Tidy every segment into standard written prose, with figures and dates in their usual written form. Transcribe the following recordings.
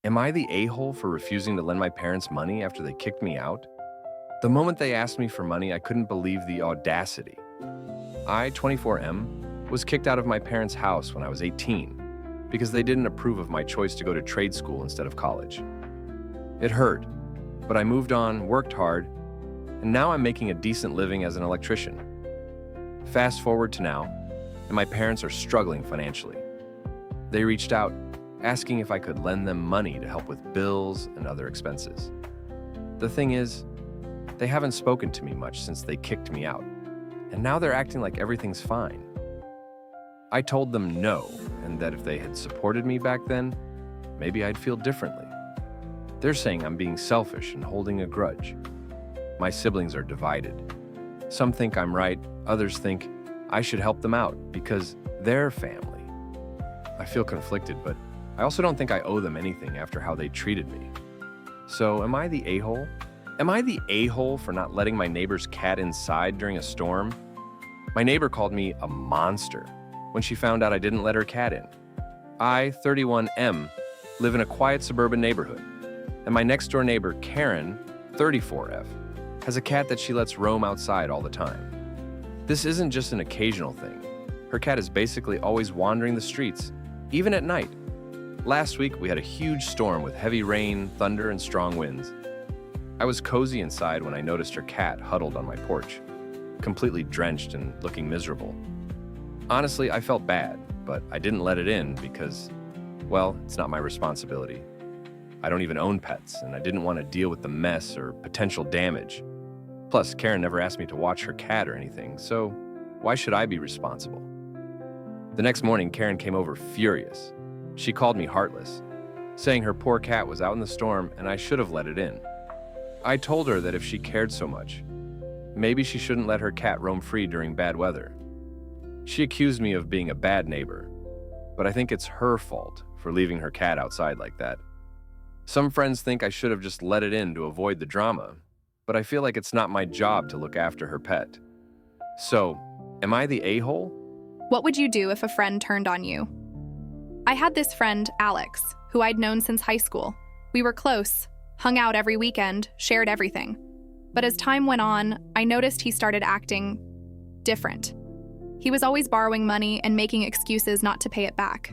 Am I the a-hole for refusing to lend my parents money after they kicked me out? The moment they asked me for money, I couldn't believe the audacity. I, 24M, was kicked out of my parents' house when I was 18 because they didn't approve of my choice to go to trade school instead of college. It hurt, but I moved on, worked hard, and now I'm making a decent living as an electrician. Fast forward to now, and my parents are struggling financially. They reached out, asking if I could lend them money to help with bills and other expenses. The thing is, they haven't spoken to me much since they kicked me out, and now they're acting like everything's fine. I told them no, and that if they had supported me back then, maybe I'd feel differently. They're saying I'm being selfish and holding a grudge. My siblings are divided. Some think I'm right, others think I should help them out because they're family. I feel conflicted, but I also don't think I owe them anything after how they treated me. So am I the a-hole? Am I the a-hole for not letting my neighbor's cat inside during a storm? My neighbor called me a monster when she found out I didn't let her cat in. I, 31M, live in a quiet suburban neighborhood, and my next-door neighbor, Karen, 34F, has a cat that she lets roam outside all the time. This isn't just an occasional thing. Her cat is basically always wandering the streets, even at night. Last week, we had a huge storm with heavy rain, thunder, and strong winds. I was cozy inside when I noticed her cat huddled on my porch, completely drenched and looking miserable. Honestly, I felt bad, but I didn't let it in because, well, it's not my responsibility. I don't even own pets, and I didn't want to deal with the mess or potential damage. Plus, Karen never asked me to watch her cat or anything, so why should I be responsible? The next morning, Karen came over furious. She called me heartless, saying her poor cat was out in the storm and I should have let it in. I told her that if she cared so much, maybe she shouldn't let her cat roam free during bad weather. She accused me of being a bad neighbor, but I think it's her fault for leaving her cat outside like that. Some friends think I should have just let it in to avoid the drama, but I feel like it's not my job to look after her pet. So, am I the a-hole? What would you do if a friend turned on you? I had this friend, Alex, who I'd known since high school. We were close, hung out every weekend, shared everything. But as time went on, I noticed he started acting different. He was always borrowing money and making excuses not to pay it back.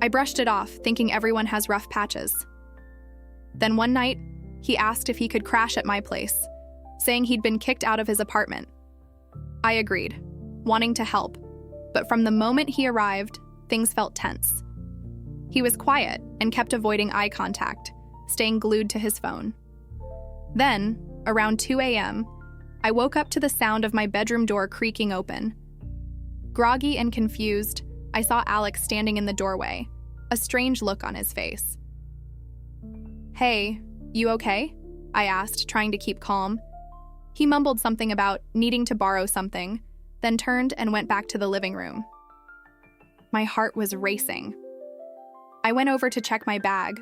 I brushed it off, thinking everyone has rough patches. Then one night, he asked if he could crash at my place, saying he'd been kicked out of his apartment. I agreed, wanting to help, but from the moment he arrived, things felt tense. He was quiet and kept avoiding eye contact, staying glued to his phone. Then, around 2 a.m., I woke up to the sound of my bedroom door creaking open. Groggy and confused, I saw Alex standing in the doorway, a strange look on his face. "Hey, you okay?" I asked, trying to keep calm. He mumbled something about needing to borrow something, then turned and went back to the living room. My heart was racing. I went over to check my bag.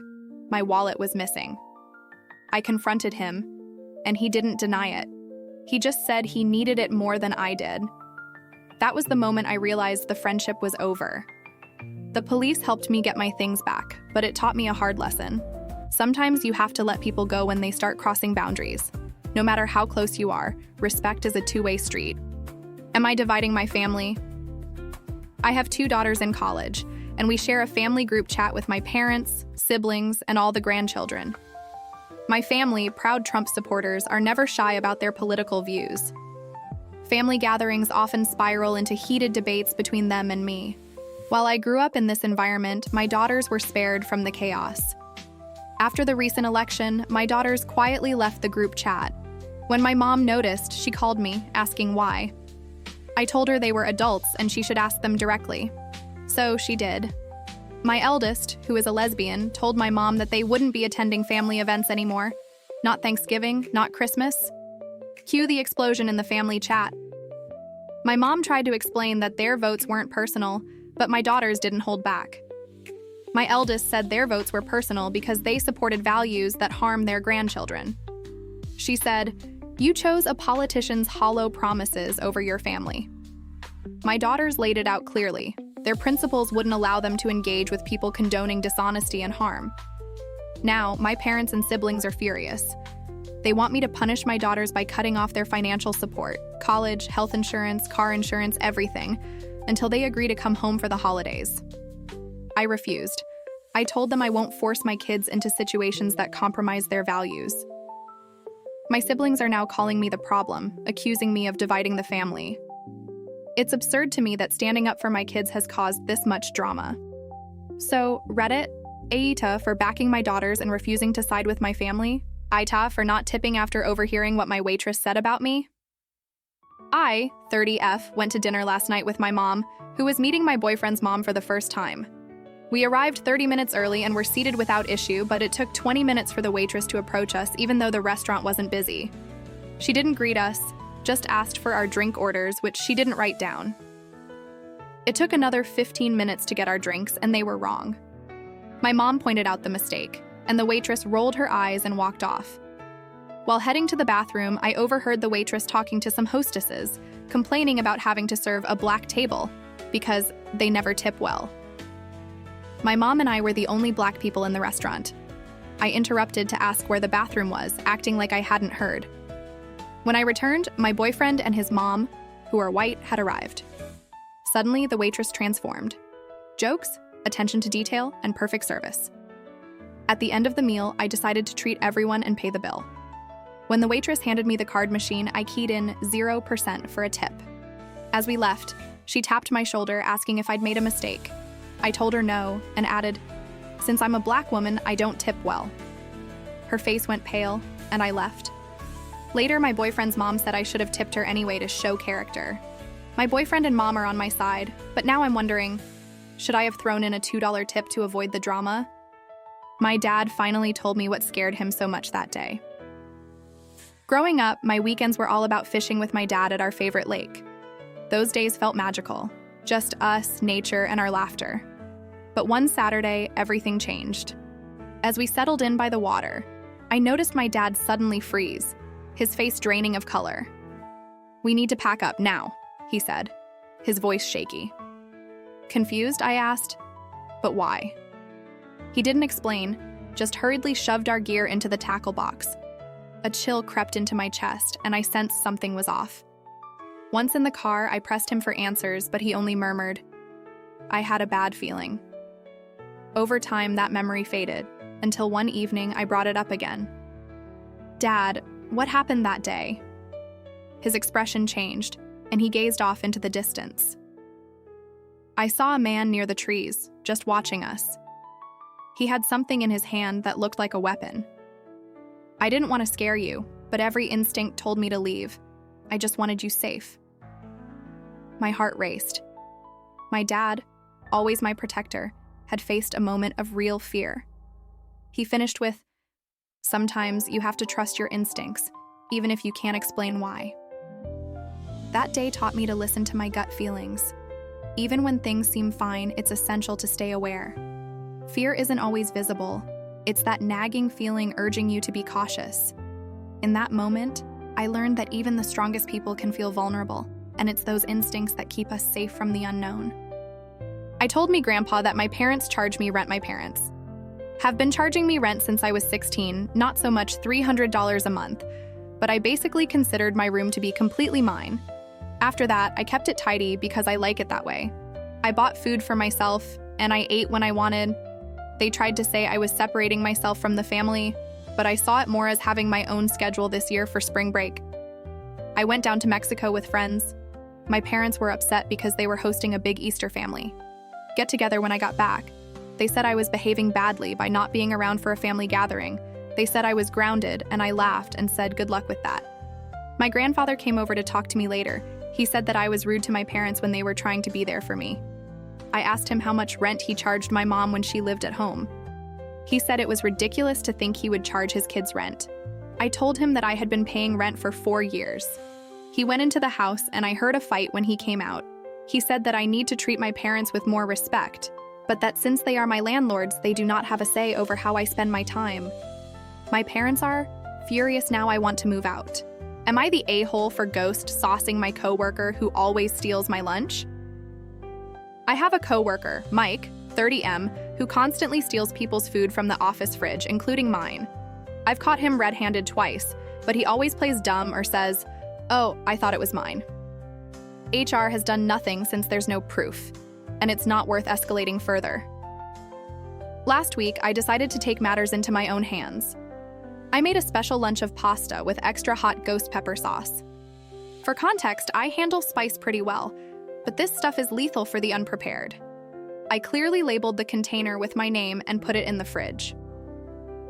My wallet was missing. I confronted him, and he didn't deny it. He just said he needed it more than I did. That was the moment I realized the friendship was over. The police helped me get my things back, but it taught me a hard lesson. Sometimes you have to let people go when they start crossing boundaries. No matter how close you are, respect is a two-way street. Am I dividing my family? I have 2 daughters in college, and we share a family group chat with my parents, siblings, and all the grandchildren. My family, proud Trump supporters, are never shy about their political views. Family gatherings often spiral into heated debates between them and me. While I grew up in this environment, my daughters were spared from the chaos. After the recent election, my daughters quietly left the group chat. When my mom noticed, she called me, asking why. I told her they were adults and she should ask them directly. So she did. My eldest, who is a lesbian, told my mom that they wouldn't be attending family events anymore. Not Thanksgiving, not Christmas. Cue the explosion in the family chat. My mom tried to explain that their votes weren't personal, but my daughters didn't hold back. My eldest said their votes were personal because they supported values that harm their grandchildren. She said, "You chose a politician's hollow promises over your family." My daughters laid it out clearly. Their principles wouldn't allow them to engage with people condoning dishonesty and harm. Now, my parents and siblings are furious. They want me to punish my daughters by cutting off their financial support, college, health insurance, car insurance, everything, until they agree to come home for the holidays. I refused. I told them I won't force my kids into situations that compromise their values. My siblings are now calling me the problem, accusing me of dividing the family. It's absurd to me that standing up for my kids has caused this much drama. So, Reddit, Aita for backing my daughters and refusing to side with my family, Aita for not tipping after overhearing what my waitress said about me. I, 30F, went to dinner last night with my mom, who was meeting my boyfriend's mom for the first time. We arrived 30 minutes early and were seated without issue, but it took 20 minutes for the waitress to approach us even though the restaurant wasn't busy. She didn't greet us, just asked for our drink orders, which she didn't write down. It took another 15 minutes to get our drinks, and they were wrong. My mom pointed out the mistake, and the waitress rolled her eyes and walked off. While heading to the bathroom, I overheard the waitress talking to some hostesses, complaining about having to serve a black table because they never tip well. My mom and I were the only black people in the restaurant. I interrupted to ask where the bathroom was, acting like I hadn't heard. When I returned, my boyfriend and his mom, who are white, had arrived. Suddenly, the waitress transformed. Jokes, attention to detail, and perfect service. At the end of the meal, I decided to treat everyone and pay the bill. When the waitress handed me the card machine, I keyed in 0% for a tip. As we left, she tapped my shoulder, asking if I'd made a mistake. I told her no, and added, "Since I'm a black woman, I don't tip well." Her face went pale, and I left. Later, my boyfriend's mom said I should have tipped her anyway to show character. My boyfriend and mom are on my side, but now I'm wondering, should I have thrown in a $2 tip to avoid the drama? My dad finally told me what scared him so much that day. Growing up, my weekends were all about fishing with my dad at our favorite lake. Those days felt magical, just us, nature, and our laughter. But one Saturday, everything changed. As we settled in by the water, I noticed my dad suddenly freeze, his face draining of color. "We need to pack up now," he said, his voice shaky. Confused, I asked, "But why?" He didn't explain, just hurriedly shoved our gear into the tackle box. A chill crept into my chest, and I sensed something was off. Once in the car, I pressed him for answers, but he only murmured, "I had a bad feeling." Over time, that memory faded, until one evening I brought it up again. "Dad, what happened that day?" His expression changed, and he gazed off into the distance. "I saw a man near the trees, just watching us. He had something in his hand that looked like a weapon. I didn't want to scare you, but every instinct told me to leave. I just wanted you safe." My heart raced. My dad, always my protector, had faced a moment of real fear. He finished with, "Sometimes you have to trust your instincts, even if you can't explain why." That day taught me to listen to my gut feelings. Even when things seem fine, it's essential to stay aware. Fear isn't always visible. It's that nagging feeling urging you to be cautious. In that moment, I learned that even the strongest people can feel vulnerable, and it's those instincts that keep us safe from the unknown. I told me grandpa that my parents charge me rent. My parents have been charging me rent since I was 16, not so much $300 a month, but I basically considered my room to be completely mine. After that, I kept it tidy because I like it that way. I bought food for myself, and I ate when I wanted. They tried to say I was separating myself from the family, but I saw it more as having my own schedule this year for spring break. I went down to Mexico with friends. My parents were upset because they were hosting a big Easter family get-together when I got back. They said I was behaving badly by not being around for a family gathering. They said I was grounded, and I laughed and said good luck with that. My grandfather came over to talk to me later. He said that I was rude to my parents when they were trying to be there for me. I asked him how much rent he charged my mom when she lived at home. He said it was ridiculous to think he would charge his kids rent. I told him that I had been paying rent for 4 years. He went into the house, and I heard a fight when he came out. He said that I need to treat my parents with more respect, but that since they are my landlords, they do not have a say over how I spend my time. My parents are furious now. I want to move out. Am I the a-hole for ghost saucing my coworker who always steals my lunch? I have a coworker, Mike, 30M, who constantly steals people's food from the office fridge, including mine. I've caught him red-handed twice, but he always plays dumb or says, "Oh, I thought it was mine." HR has done nothing since there's no proof, and it's not worth escalating further. Last week, I decided to take matters into my own hands. I made a special lunch of pasta with extra hot ghost pepper sauce. For context, I handle spice pretty well, but this stuff is lethal for the unprepared. I clearly labeled the container with my name and put it in the fridge.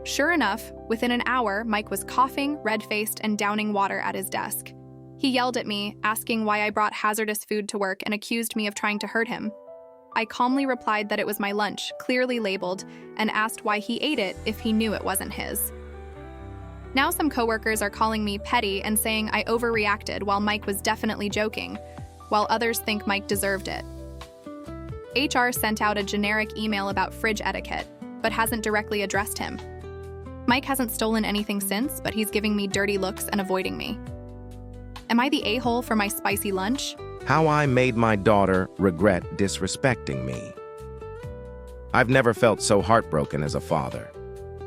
Sure enough, within an hour, Mike was coughing, red-faced, and downing water at his desk. He yelled at me, asking why I brought hazardous food to work and accused me of trying to hurt him. I calmly replied that it was my lunch, clearly labeled, and asked why he ate it if he knew it wasn't his. Now some coworkers are calling me petty and saying I overreacted while Mike was definitely joking, while others think Mike deserved it. HR sent out a generic email about fridge etiquette, but hasn't directly addressed him. Mike hasn't stolen anything since, but he's giving me dirty looks and avoiding me. Am I the a-hole for my spicy lunch? How I made my daughter regret disrespecting me. I've never felt so heartbroken as a father.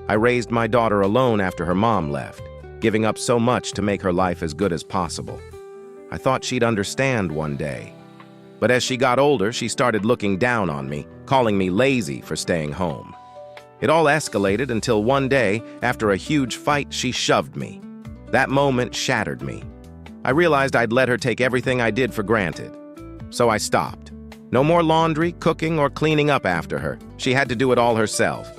I raised my daughter alone after her mom left, giving up so much to make her life as good as possible. I thought she'd understand one day. But as she got older, she started looking down on me, calling me lazy for staying home. It all escalated until one day, after a huge fight, she shoved me. That moment shattered me. I realized I'd let her take everything I did for granted. So I stopped. No more laundry, cooking, or cleaning up after her. She had to do it all herself.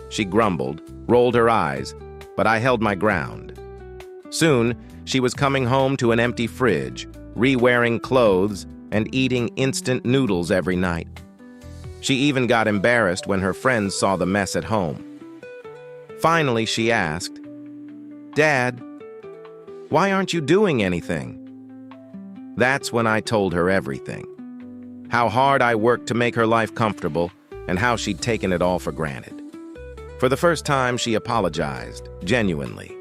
She grumbled, rolled her eyes, but I held my ground. Soon, she was coming home to an empty fridge, re-wearing clothes, and eating instant noodles every night. She even got embarrassed when her friends saw the mess at home. Finally, she asked, "Dad, why aren't you doing anything?" That's when I told her everything. How hard I worked to make her life comfortable, and how she'd taken it all for granted. For the first time, she apologized, genuinely.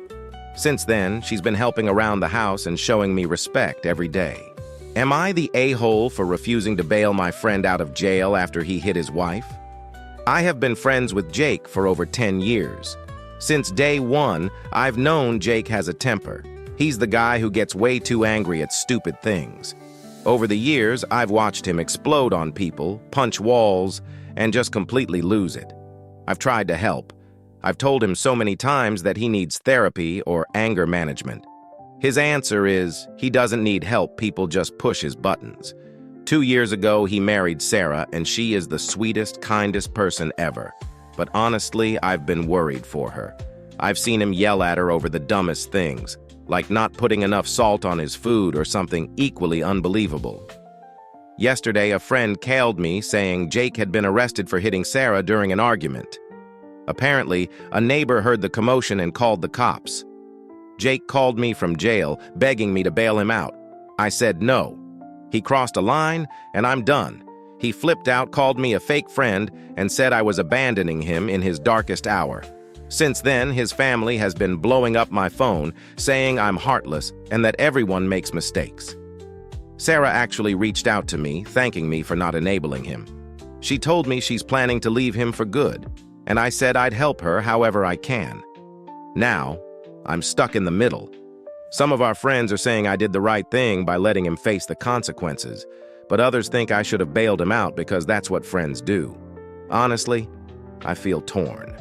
Since then, she's been helping around the house and showing me respect every day. Am I the a-hole for refusing to bail my friend out of jail after he hit his wife? I have been friends with Jake for over 10 years. Since day one, I've known Jake has a temper. He's the guy who gets way too angry at stupid things. Over the years, I've watched him explode on people, punch walls, and just completely lose it. I've tried to help. I've told him so many times that he needs therapy or anger management. His answer is, he doesn't need help, people just push his buttons. 2 years ago, he married Sarah, and she is the sweetest, kindest person ever. But honestly, I've been worried for her. I've seen him yell at her over the dumbest things, like not putting enough salt on his food or something equally unbelievable. Yesterday, a friend called me saying Jake had been arrested for hitting Sarah during an argument. Apparently, a neighbor heard the commotion and called the cops. Jake called me from jail, begging me to bail him out. I said no. He crossed a line, and I'm done. He flipped out, called me a fake friend, and said I was abandoning him in his darkest hour. Since then, his family has been blowing up my phone, saying I'm heartless and that everyone makes mistakes. Sarah actually reached out to me, thanking me for not enabling him. She told me she's planning to leave him for good, and I said I'd help her however I can. Now, I'm stuck in the middle. Some of our friends are saying I did the right thing by letting him face the consequences, but others think I should have bailed him out because that's what friends do. Honestly, I feel torn.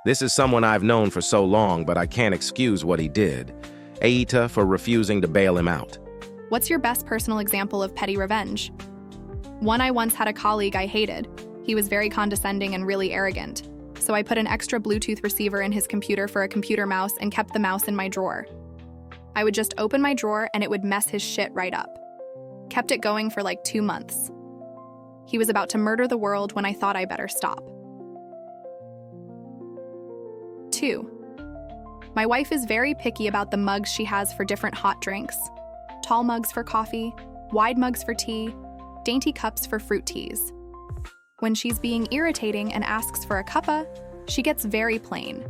This is someone I've known for so long, but I can't excuse what he did. Aita for refusing to bail him out. What's your best personal example of petty revenge? One, I once had a colleague I hated. He was very condescending and really arrogant. So I put an extra Bluetooth receiver in his computer for a computer mouse and kept the mouse in my drawer. I would just open my drawer and it would mess his shit right up. Kept it going for like 2 months. He was about to murder the world when I thought I better stop. 2. My wife is very picky about the mugs she has for different hot drinks. Tall mugs for coffee, wide mugs for tea, dainty cups for fruit teas. When she's being irritating and asks for a cuppa, she gets very plain,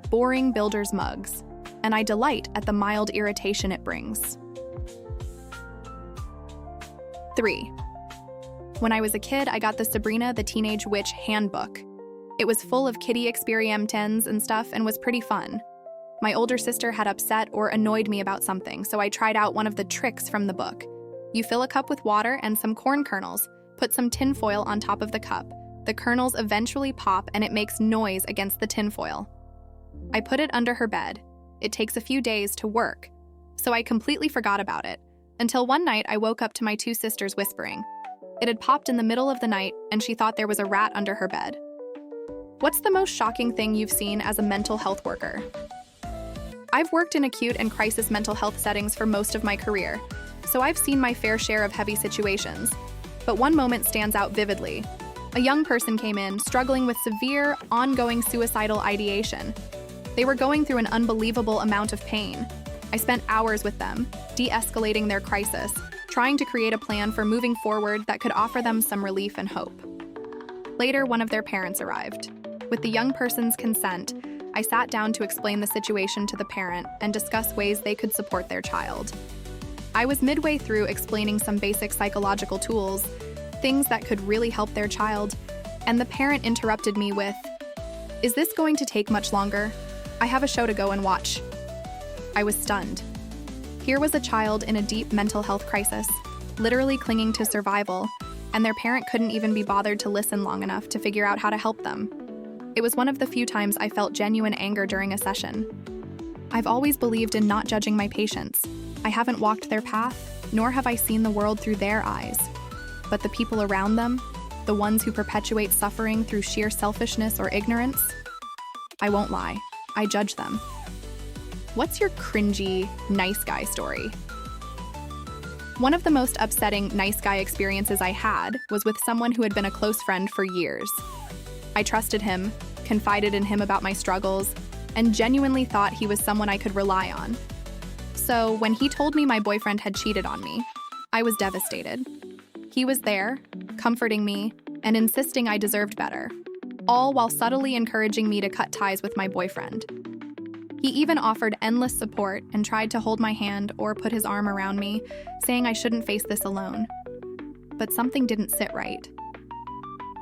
boring builder's mugs, and I delight at the mild irritation it brings. 3. When I was a kid, I got the Sabrina the Teenage Witch handbook. It was full of kiddie experimentens and stuff and was pretty fun. My older sister had upset or annoyed me about something, so I tried out one of the tricks from the book. You fill a cup with water and some corn kernels, put some tinfoil on top of the cup. The kernels eventually pop and it makes noise against the tinfoil. I put it under her bed. It takes a few days to work, so I completely forgot about it, until one night I woke up to my two sisters whispering. It had popped in the middle of the night and she thought there was a rat under her bed. What's the most shocking thing you've seen as a mental health worker? I've worked in acute and crisis mental health settings for most of my career, so I've seen my fair share of heavy situations. But one moment stands out vividly. A young person came in struggling with severe, ongoing suicidal ideation. They were going through an unbelievable amount of pain. I spent hours with them, de-escalating their crisis, trying to create a plan for moving forward that could offer them some relief and hope. Later, one of their parents arrived. With the young person's consent, I sat down to explain the situation to the parent and discuss ways they could support their child. I was midway through explaining some basic psychological tools, things that could really help their child, and the parent interrupted me with, "Is this going to take much longer? I have a show to go and watch." I was stunned. Here was a child in a deep mental health crisis, literally clinging to survival, and their parent couldn't even be bothered to listen long enough to figure out how to help them. It was one of the few times I felt genuine anger during a session. I've always believed in not judging my patients. I haven't walked their path, nor have I seen the world through their eyes. But the people around them, the ones who perpetuate suffering through sheer selfishness or ignorance, I won't lie, I judge them. What's your cringy, nice guy story? One of the most upsetting nice guy experiences I had was with someone who had been a close friend for years. I trusted him, confided in him about my struggles, and genuinely thought he was someone I could rely on. So when he told me my boyfriend had cheated on me, I was devastated. He was there, comforting me, and insisting I deserved better, all while subtly encouraging me to cut ties with my boyfriend. He even offered endless support and tried to hold my hand or put his arm around me, saying I shouldn't face this alone. But something didn't sit right.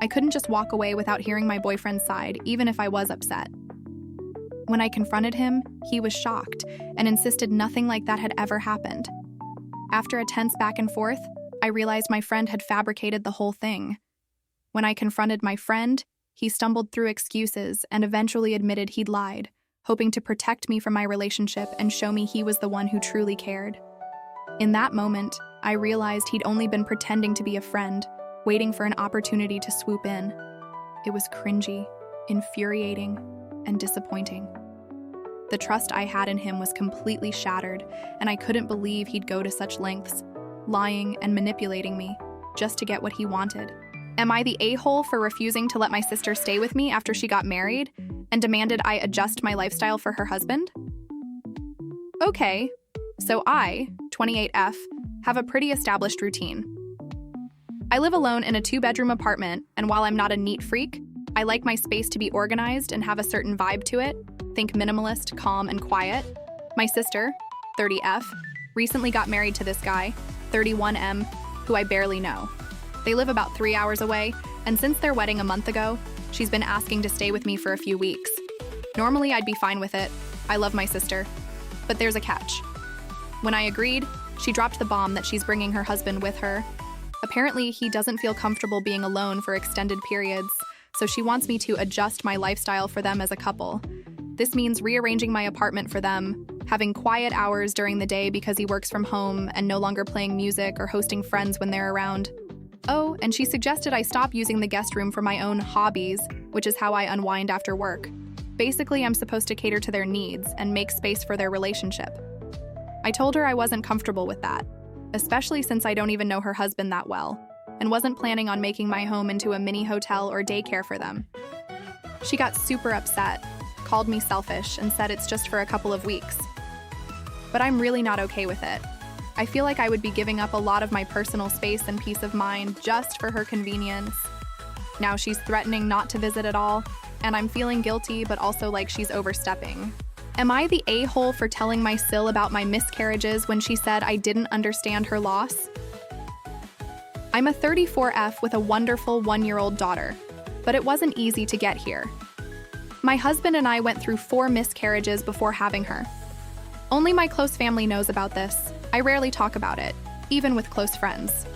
I couldn't just walk away without hearing my boyfriend's side, even if I was upset. When I confronted him, he was shocked and insisted nothing like that had ever happened. After a tense back and forth, I realized my friend had fabricated the whole thing. When I confronted my friend, he stumbled through excuses and eventually admitted he'd lied, hoping to protect me from my relationship and show me he was the one who truly cared. In that moment, I realized he'd only been pretending to be a friend, waiting for an opportunity to swoop in. It was cringy, infuriating, and disappointing. The trust I had in him was completely shattered, and I couldn't believe he'd go to such lengths, lying and manipulating me, just to get what he wanted. Am I the a-hole for refusing to let my sister stay with me after she got married and demanded I adjust my lifestyle for her husband? Okay, so I, 28F, have a pretty established routine. I live alone in a 2-bedroom apartment, and while I'm not a neat freak, I like my space to be organized and have a certain vibe to it. Think minimalist, calm, and quiet. My sister, 30F, recently got married to this guy, 31M, who I barely know. They live about 3 hours away, and since their wedding a month ago, she's been asking to stay with me for a few weeks. Normally, I'd be fine with it. I love my sister. But there's a catch. When I agreed, she dropped the bomb that she's bringing her husband with her. Apparently, he doesn't feel comfortable being alone for extended periods, so she wants me to adjust my lifestyle for them as a couple. This means rearranging my apartment for them, having quiet hours during the day because he works from home, and no longer playing music or hosting friends when they're around. Oh, and she suggested I stop using the guest room for my own hobbies, which is how I unwind after work. Basically, I'm supposed to cater to their needs and make space for their relationship. I told her I wasn't comfortable with that, especially since I don't even know her husband that well, and wasn't planning on making my home into a mini hotel or daycare for them. She got super upset, called me selfish, and said it's just for a couple of weeks. But I'm really not okay with it. I feel like I would be giving up a lot of my personal space and peace of mind just for her convenience. Now she's threatening not to visit at all, and I'm feeling guilty but also like she's overstepping. Am I the a-hole for telling my sil about my miscarriages when she said I didn't understand her loss? I'm a 34F with a wonderful 1-year-old daughter, but it wasn't easy to get here. My husband and I went through 4 miscarriages before having her. Only my close family knows about this. I rarely talk about it, even with close friends.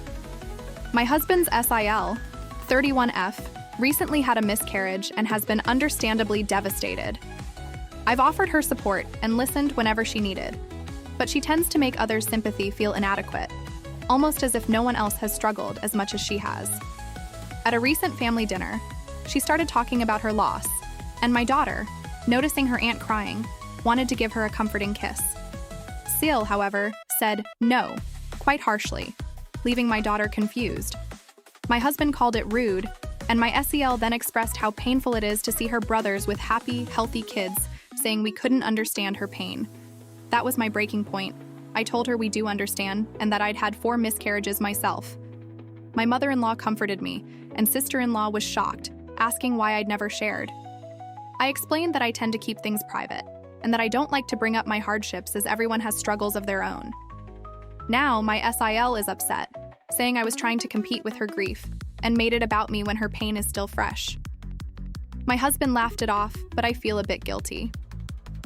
My husband's SIL, 31F, recently had a miscarriage and has been understandably devastated. I've offered her support and listened whenever she needed, but she tends to make others' sympathy feel inadequate, almost as if no one else has struggled as much as she has. At a recent family dinner, she started talking about her loss, and my daughter, noticing her aunt crying, wanted to give her a comforting kiss. Seal, however, said no, quite harshly, leaving my daughter confused. My husband called it rude, and my SEL then expressed how painful it is to see her brothers with happy, healthy kids, saying we couldn't understand her pain. That was my breaking point. I told her we do understand, and that I'd had 4 miscarriages myself. My mother-in-law comforted me, and sister-in-law was shocked, asking why I'd never shared. I explained that I tend to keep things private, and that I don't like to bring up my hardships as everyone has struggles of their own. Now, my SIL is upset, saying I was trying to compete with her grief, and made it about me when her pain is still fresh. My husband laughed it off, but I feel a bit guilty.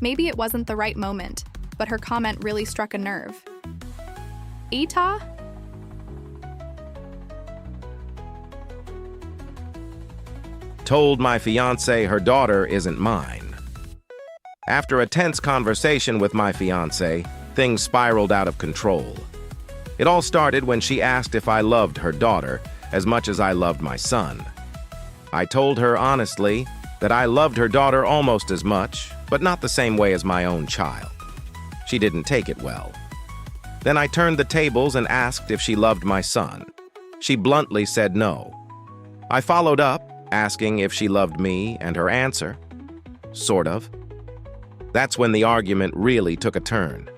Maybe it wasn't the right moment, but her comment really struck a nerve. Ita? Told my fiancé her daughter isn't mine. After a tense conversation with my fiancé, things spiraled out of control. It all started when she asked if I loved her daughter as much as I loved my son. I told her honestly that I loved her daughter almost as much, but not the same way as my own child. She didn't take it well. Then I turned the tables and asked if she loved my son. She bluntly said no. I followed up, asking if she loved me, and her answer, sort of. That's when the argument really took a turn.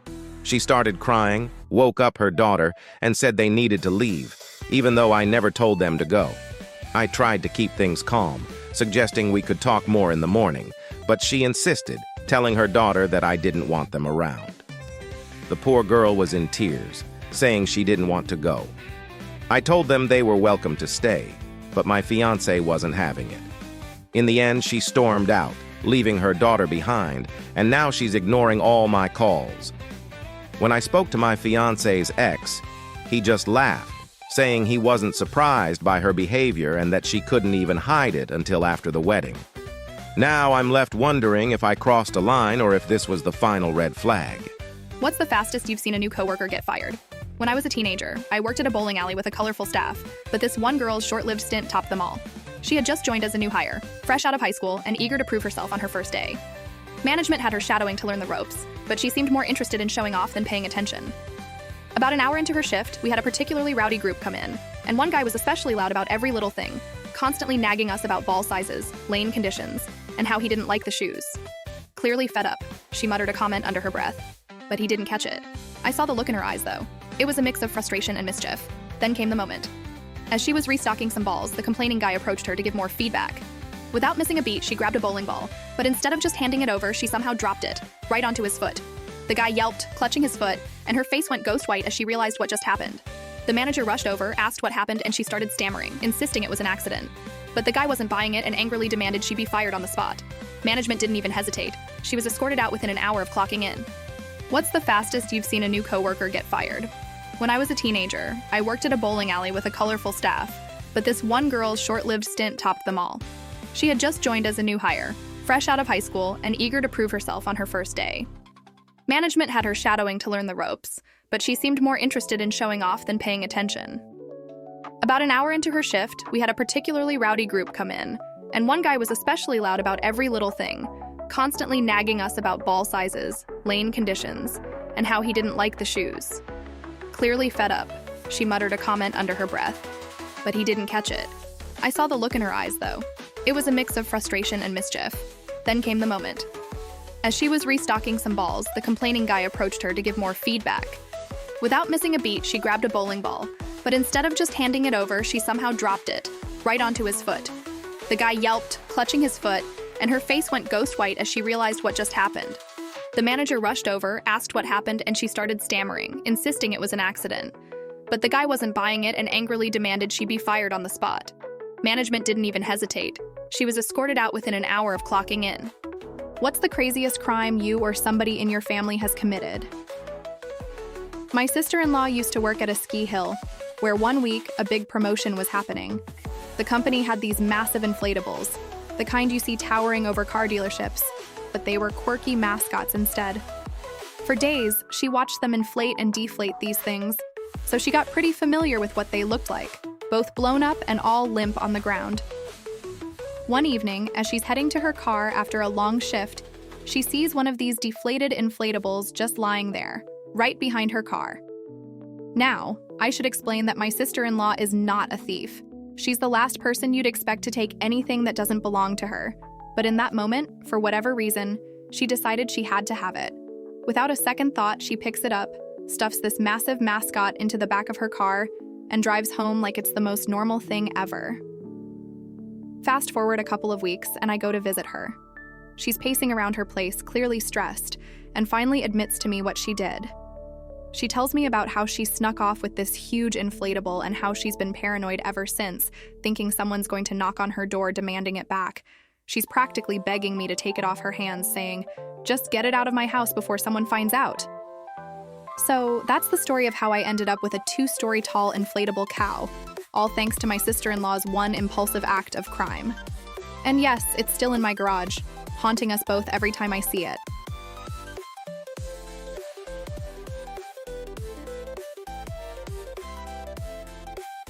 She started crying, woke up her daughter, and said they needed to leave, even though I never told them to go. I tried to keep things calm, suggesting we could talk more in the morning, but she insisted, telling her daughter that I didn't want them around. The poor girl was in tears, saying she didn't want to go. I told them they were welcome to stay, but my fiancé wasn't having it. In the end, she stormed out, leaving her daughter behind, and now she's ignoring all my calls. When I spoke to my fiancé's ex, he just laughed, saying he wasn't surprised by her behavior and that she couldn't even hide it until after the wedding. Now I'm left wondering if I crossed a line or if this was the final red flag. What's the fastest you've seen a new coworker get fired? When I was a teenager, I worked at a bowling alley with a colorful staff, but this one girl's short-lived stint topped them all. She had just joined as a new hire, fresh out of high school and eager to prove herself on her first day. Management had her shadowing to learn the ropes, but she seemed more interested in showing off than paying attention. About an hour into her shift, we had a particularly rowdy group come in, and one guy was especially loud about every little thing, constantly nagging us about ball sizes, lane conditions, and how he didn't like the shoes. Clearly fed up, she muttered a comment under her breath, but he didn't catch it. I saw the look in her eyes, though. It was a mix of frustration and mischief. Then came the moment. As she was restocking some balls, the complaining guy approached her to give more feedback. Without missing a beat, she grabbed a bowling ball, but instead of just handing it over, she somehow dropped it, right onto his foot. The guy yelped, clutching his foot, and her face went ghost white as she realized what just happened. The manager rushed over, asked what happened, and she started stammering, insisting it was an accident. But the guy wasn't buying it and angrily demanded she be fired on the spot. Management didn't even hesitate. She was escorted out within an hour of clocking in. What's the fastest you've seen a new coworker get fired? When I was a teenager, I worked at a bowling alley with a colorful staff, but this one girl's short-lived stint topped them all. She had just joined as a new hire, fresh out of high school and eager to prove herself on her first day. Management had her shadowing to learn the ropes, but she seemed more interested in showing off than paying attention. About an hour into her shift, we had a particularly rowdy group come in, and one guy was especially loud about every little thing, constantly nagging us about ball sizes, lane conditions, and how he didn't like the shoes. Clearly fed up, she muttered a comment under her breath, but he didn't catch it. I saw the look in her eyes, though. It was a mix of frustration and mischief. Then came the moment. As she was restocking some balls, the complaining guy approached her to give more feedback. Without missing a beat, she grabbed a bowling ball, but instead of just handing it over, she somehow dropped it, right onto his foot. The guy yelped, clutching his foot, and her face went ghost white as she realized what just happened. The manager rushed over, asked what happened, and she started stammering, insisting it was an accident. But the guy wasn't buying it and angrily demanded she be fired on the spot. Management didn't even hesitate. She was escorted out within an hour of clocking in. What's the craziest crime you or somebody in your family has committed? My sister-in-law used to work at a ski hill, where one week a big promotion was happening. The company had these massive inflatables, the kind you see towering over car dealerships, but they were quirky mascots instead. For days, she watched them inflate and deflate these things, so she got pretty familiar with what they looked like, both blown up and all limp on the ground. One evening, as she's heading to her car after a long shift, she sees one of these deflated inflatables just lying there, right behind her car. Now, I should explain that my sister-in-law is not a thief. She's the last person you'd expect to take anything that doesn't belong to her. But in that moment, for whatever reason, she decided she had to have it. Without a second thought, she picks it up, stuffs this massive mascot into the back of her car, and drives home like it's the most normal thing ever. Fast forward a couple of weeks, and I go to visit her. She's pacing around her place, clearly stressed, and finally admits to me what she did. She tells me about how she snuck off with this huge inflatable and how she's been paranoid ever since, thinking someone's going to knock on her door demanding it back. She's practically begging me to take it off her hands, saying, "Just get it out of my house before someone finds out." So that's the story of how I ended up with a 2-story tall inflatable cow, all thanks to my sister-in-law's one impulsive act of crime. And yes, it's still in my garage, haunting us both every time I see it.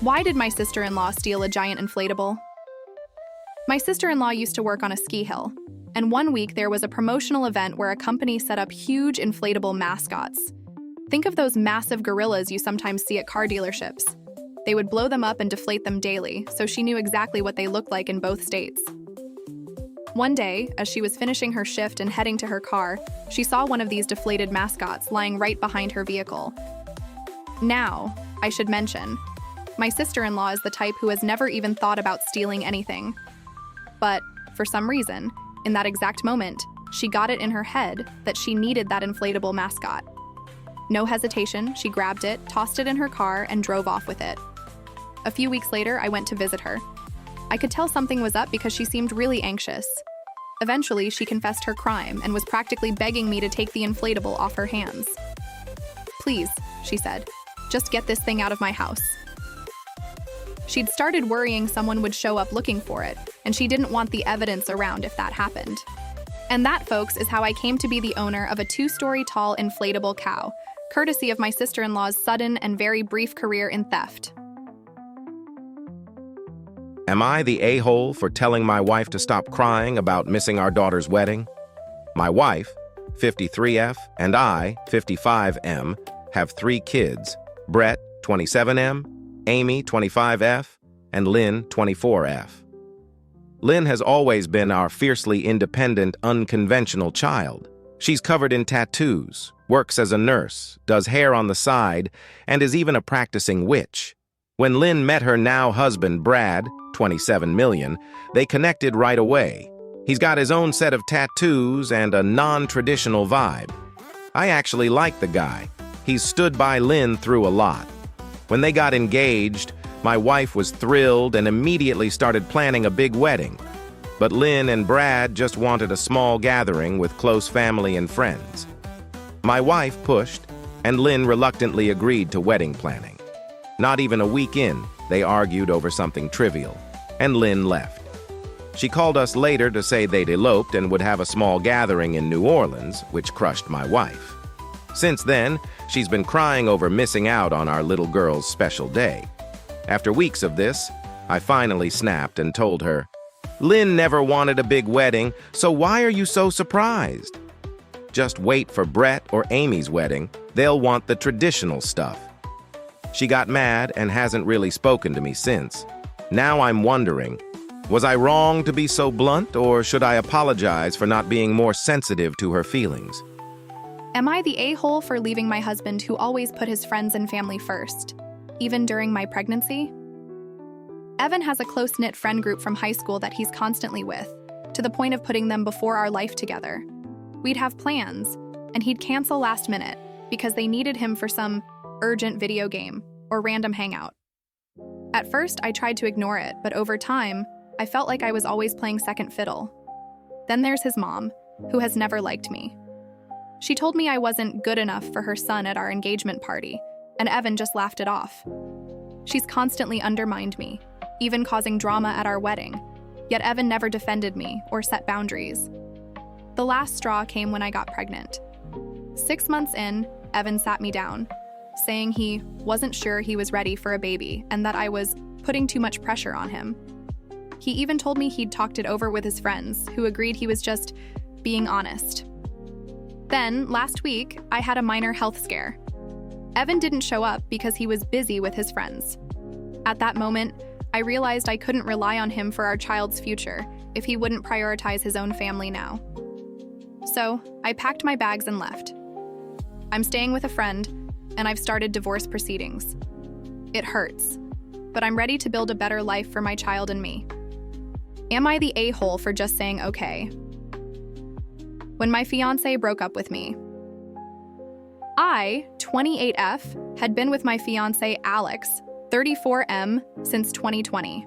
Why did my sister-in-law steal a giant inflatable? My sister-in-law used to work on a ski hill, and one week there was a promotional event where a company set up huge inflatable mascots. Think of those massive gorillas you sometimes see at car dealerships. They would blow them up and deflate them daily, so she knew exactly what they looked like in both states. One day, as she was finishing her shift and heading to her car, she saw one of these deflated mascots lying right behind her vehicle. Now, I should mention, my sister-in-law is the type who has never even thought about stealing anything. But, for some reason, in that exact moment, she got it in her head that she needed that inflatable mascot. No hesitation, she grabbed it, tossed it in her car, and drove off with it. A few weeks later, I went to visit her. I could tell something was up because she seemed really anxious. Eventually, she confessed her crime and was practically begging me to take the inflatable off her hands. "Please," she said, "just get this thing out of my house." She'd started worrying someone would show up looking for it, and she didn't want the evidence around if that happened. And that, folks, is how I came to be the owner of a 2-story tall inflatable cow, courtesy of my sister-in-law's sudden and very brief career in theft. Am I the a-hole for telling my wife to stop crying about missing our daughter's wedding? My wife, 53F, and I, 55M, have 3 kids, Brett, 27M, Amy, 25F, and Lynn, 24F. Lynn has always been our fiercely independent, unconventional child. She's covered in tattoos, works as a nurse, does hair on the side, and is even a practicing witch. When Lynn met her now husband, Brad, 27 million, they connected right away. He's got his own set of tattoos and a non-traditional vibe. I actually like the guy. He's stood by Lynn through a lot. When they got engaged, my wife was thrilled and immediately started planning a big wedding. But Lynn and Brad just wanted a small gathering with close family and friends. My wife pushed, and Lynn reluctantly agreed to wedding planning. Not even a week in, they argued over something trivial, and Lynn left. She called us later to say they'd eloped and would have a small gathering in New Orleans, which crushed my wife. Since then, she's been crying over missing out on our little girl's special day. After weeks of this, I finally snapped and told her, "Lynn never wanted a big wedding, so why are you so surprised? Just wait for Brett or Amy's wedding. They'll want the traditional stuff." She got mad and hasn't really spoken to me since. Now I'm wondering, was I wrong to be so blunt, or should I apologize for not being more sensitive to her feelings? Am I the a-hole for leaving my husband who always put his friends and family first, even during my pregnancy? Evan has a close-knit friend group from high school that he's constantly with, to the point of putting them before our life together. We'd have plans, and he'd cancel last minute because they needed him for some urgent video game or random hangout. At first, I tried to ignore it, but over time, I felt like I was always playing second fiddle. Then there's his mom, who has never liked me. She told me I wasn't good enough for her son at our engagement party, and Evan just laughed it off. She's constantly undermined me, even causing drama at our wedding, yet Evan never defended me or set boundaries. The last straw came when I got pregnant. 6 months in, Evan sat me down, saying he wasn't sure he was ready for a baby and that I was putting too much pressure on him. He even told me he'd talked it over with his friends, who agreed he was just being honest. Then, last week, I had a minor health scare. Evan didn't show up because he was busy with his friends. At that moment, I realized I couldn't rely on him for our child's future if he wouldn't prioritize his own family now. So, I packed my bags and left. I'm staying with a friend, and I've started divorce proceedings. It hurts, but I'm ready to build a better life for my child and me. Am I the a-hole for just saying okay? When my fiancé broke up with me, I, 28F, had been with my fiancé Alex, 34M, since 2020.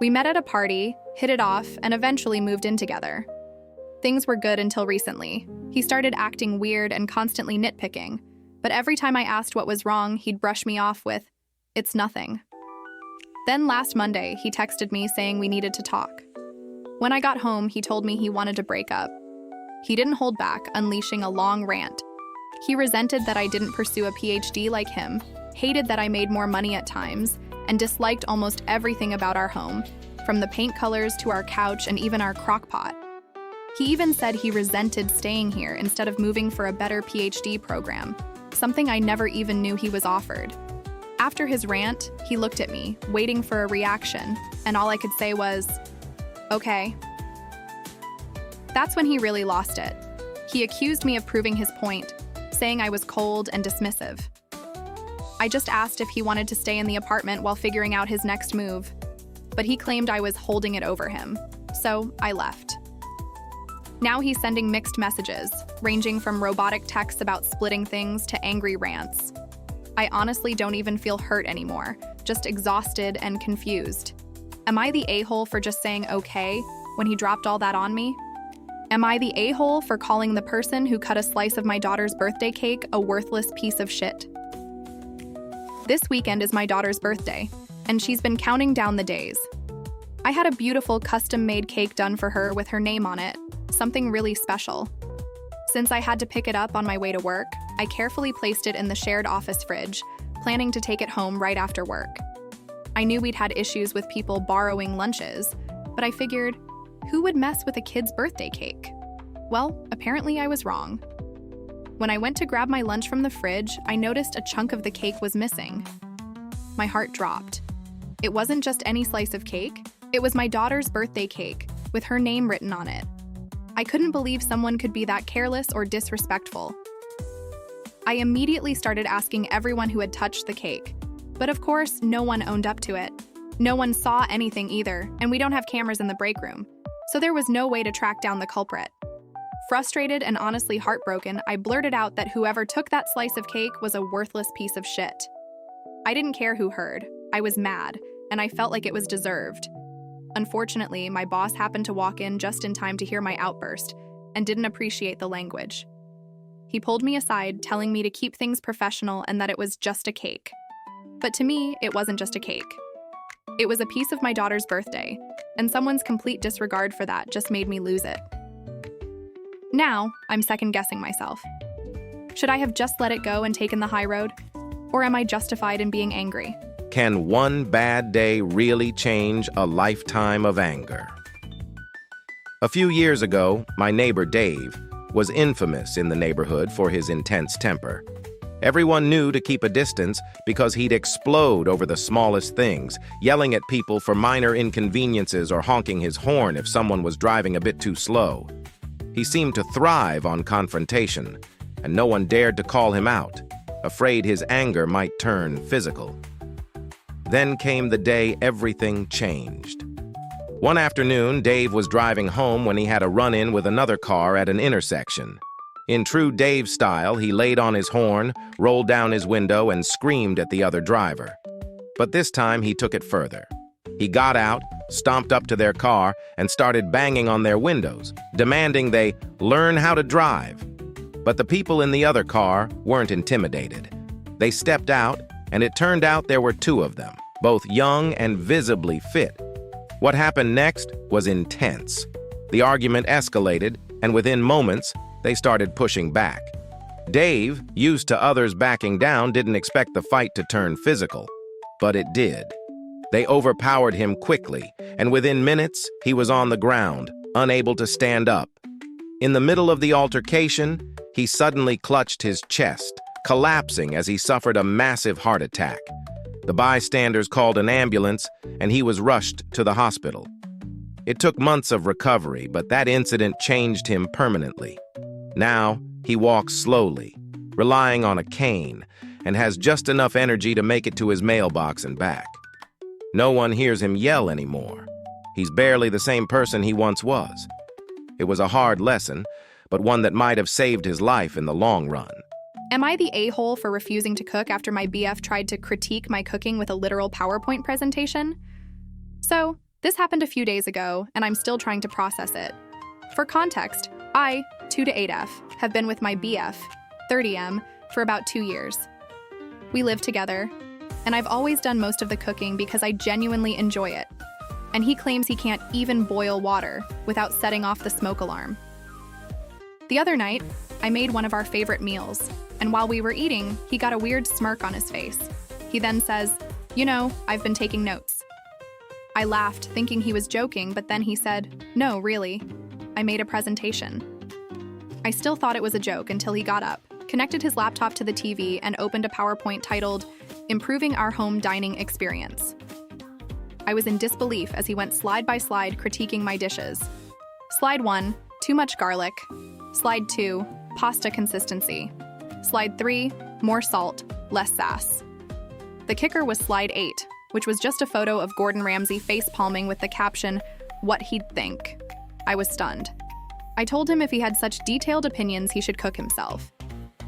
We met at a party, hit it off, and eventually moved in together. Things were good until recently. He started acting weird and constantly nitpicking, but every time I asked what was wrong, he'd brush me off with, "It's nothing." Then last Monday, he texted me saying we needed to talk. When I got home, he told me he wanted to break up. He didn't hold back, unleashing a long rant. He resented that I didn't pursue a PhD like him, hated that I made more money at times, and disliked almost everything about our home, from the paint colors to our couch and even our crock pot. He even said he resented staying here instead of moving for a better PhD program, something I never even knew he was offered. After his rant, he looked at me, waiting for a reaction, and all I could say was, "Okay." That's when he really lost it. He accused me of proving his point, saying I was cold and dismissive. I just asked if he wanted to stay in the apartment while figuring out his next move, but he claimed I was holding it over him, so I left. Now he's sending mixed messages, ranging from robotic texts about splitting things to angry rants. I honestly don't even feel hurt anymore, just exhausted and confused. Am I the a-hole for just saying okay when he dropped all that on me? Am I the a-hole for calling the person who cut a slice of my daughter's birthday cake a worthless piece of shit? This weekend is my daughter's birthday, and she's been counting down the days. I had a beautiful custom-made cake done for her with her name on it, something really special. Since I had to pick it up on my way to work, I carefully placed it in the shared office fridge, planning to take it home right after work. I knew we'd had issues with people borrowing lunches, but I figured, who would mess with a kid's birthday cake? Well, apparently I was wrong. When I went to grab my lunch from the fridge, I noticed a chunk of the cake was missing. My heart dropped. It wasn't just any slice of cake, it was my daughter's birthday cake, with her name written on it. I couldn't believe someone could be that careless or disrespectful. I immediately started asking everyone who had touched the cake, but of course, no one owned up to it. No one saw anything either, and we don't have cameras in the break room, so there was no way to track down the culprit. Frustrated and honestly heartbroken, I blurted out that whoever took that slice of cake was a worthless piece of shit. I didn't care who heard. I was mad, and I felt like it was deserved. Unfortunately, my boss happened to walk in just in time to hear my outburst and didn't appreciate the language. He pulled me aside, telling me to keep things professional and that it was just a cake. But to me, it wasn't just a cake. It was a piece of my daughter's birthday, and someone's complete disregard for that just made me lose it. Now, I'm second-guessing myself. Should I have just let it go and taken the high road? Or am I justified in being angry? Can one bad day really change a lifetime of anger? A few years ago, my neighbor Dave was infamous in the neighborhood for his intense temper. Everyone knew to keep a distance because he'd explode over the smallest things, yelling at people for minor inconveniences or honking his horn if someone was driving a bit too slow. He seemed to thrive on confrontation, and no one dared to call him out, afraid his anger might turn physical. Then came the day everything changed. One afternoon, Dave was driving home when he had a run-in with another car at an intersection. In true Dave style, he laid on his horn, rolled down his window, and screamed at the other driver. But this time, he took it further. He got out, stomped up to their car and started banging on their windows, demanding they learn how to drive. But the people in the other car weren't intimidated. They stepped out, and it turned out there were two of them, both young and visibly fit. What happened next was intense. The argument escalated, and within moments, they started pushing back. Dave, used to others backing down, didn't expect the fight to turn physical, but it did. They overpowered him quickly, and within minutes, he was on the ground, unable to stand up. In the middle of the altercation, he suddenly clutched his chest, collapsing as he suffered a massive heart attack. The bystanders called an ambulance, and he was rushed to the hospital. It took months of recovery, but that incident changed him permanently. Now, he walks slowly, relying on a cane, and has just enough energy to make it to his mailbox and back. No one hears him yell anymore. He's barely the same person he once was. It was a hard lesson, but one that might have saved his life in the long run. Am I the a-hole for refusing to cook after my BF tried to critique my cooking with a literal PowerPoint presentation? So, this happened a few days ago, and I'm still trying to process it. For context, I, 2 to 8F, have been with my BF, 30M, for about 2 years. We live together, and I've always done most of the cooking because I genuinely enjoy it. And he claims he can't even boil water without setting off the smoke alarm. The other night, I made one of our favorite meals, and while we were eating, he got a weird smirk on his face. He then says, "You know, I've been taking notes." I laughed, thinking he was joking, but then he said, "No, really. I made a presentation." I still thought it was a joke until he got up, connected his laptop to the TV, and opened a PowerPoint titled, "Improving Our Home Dining Experience." I was in disbelief as he went slide by slide critiquing my dishes. Slide 1, too much garlic. Slide 2, pasta consistency. Slide 3, more salt, less sass. The kicker was slide 8, which was just a photo of Gordon Ramsay face-palming with the caption, "What he'd think." I was stunned. I told him if he had such detailed opinions, he should cook himself.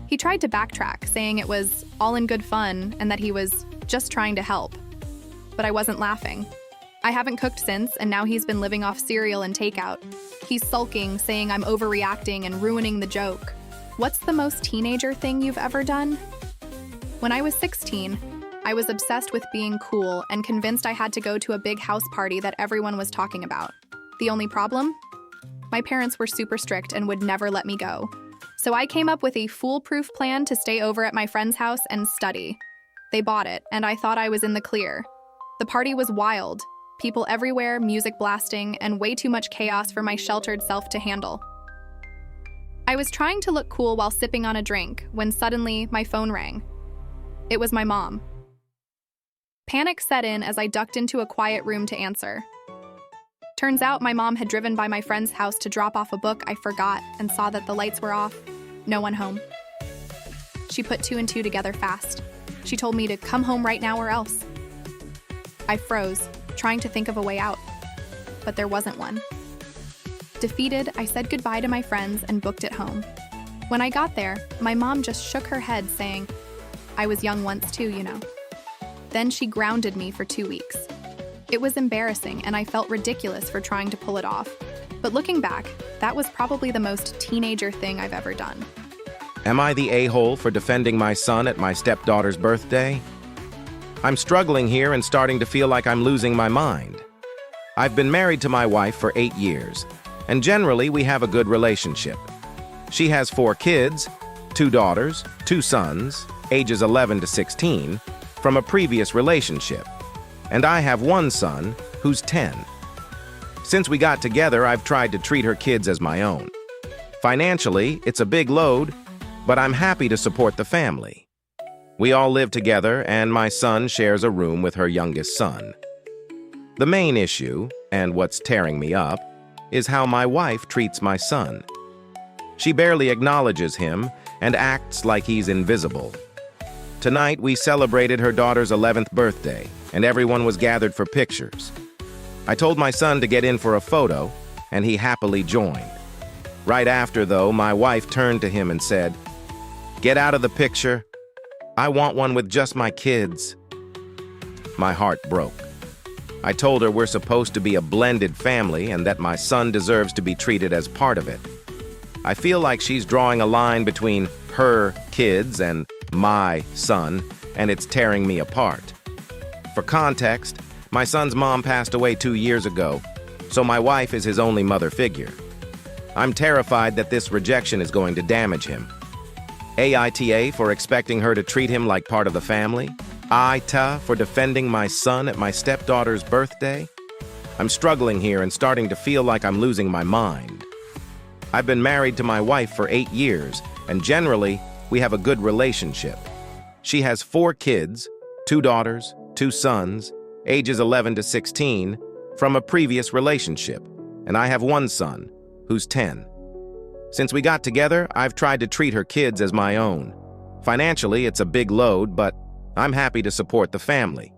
He tried to backtrack, saying it was all in good fun and that he was just trying to help. But I wasn't laughing. I haven't cooked since, and now he's been living off cereal and takeout. He's sulking, saying I'm overreacting and ruining the joke. What's the most teenager thing you've ever done? When I was 16, I was obsessed with being cool and convinced I had to go to a big house party that everyone was talking about. The only problem? My parents were super strict and would never let me go. So I came up with a foolproof plan to stay over at my friend's house and study. They bought it, and I thought I was in the clear. The party was wild. People everywhere, music blasting, and way too much chaos for my sheltered self to handle. I was trying to look cool while sipping on a drink when suddenly my phone rang. It was my mom. Panic set in as I ducked into a quiet room to answer. Turns out my mom had driven by my friend's house to drop off a book I forgot and saw that the lights were off, no one home. She put 2 and 2 together fast. She told me to come home right now or else. I froze, trying to think of a way out, but there wasn't one. Defeated, I said goodbye to my friends and booked it home. When I got there, my mom just shook her head saying, "I was young once too, you know." Then she grounded me for 2 weeks. It was embarrassing and I felt ridiculous for trying to pull it off. But looking back, that was probably the most teenager thing I've ever done. Am I the a-hole for defending my son at my stepdaughter's birthday? I'm struggling here and starting to feel like I'm losing my mind. I've been married to my wife for 8 years, and generally we have a good relationship. She has 4 kids, 2 daughters, 2 sons, ages 11 to 16, from a previous relationship, and I have 1 son who's 10. Since we got together, I've tried to treat her kids as my own. Financially, it's a big load, but I'm happy to support the family. We all live together, and my son shares a room with her youngest son. The main issue, and what's tearing me up, is how my wife treats my son. She barely acknowledges him and acts like he's invisible. Tonight, we celebrated her daughter's 11th birthday, and everyone was gathered for pictures. I told my son to get in for a photo, and he happily joined. Right after, though, my wife turned to him and said, "Get out of the picture. I want one with just my kids." My heart broke. I told her we're supposed to be a blended family and that my son deserves to be treated as part of it. I feel like she's drawing a line between her kids and my son, and it's tearing me apart. For context, my son's mom passed away 2 years ago, so my wife is his only mother figure. I'm terrified that this rejection is going to damage him. AITA for expecting her to treat him like part of the family. ITA for defending my son at my stepdaughter's birthday. I'm struggling here and starting to feel like I'm losing my mind. I've been married to my wife for 8 years, and generally, we have a good relationship. She has 4 kids, 2 daughters, 2 sons, ages 11 to 16, from a previous relationship, and I have 1 son, who's 10. Since we got together, I've tried to treat her kids as my own. Financially, it's a big load, but I'm happy to support the family.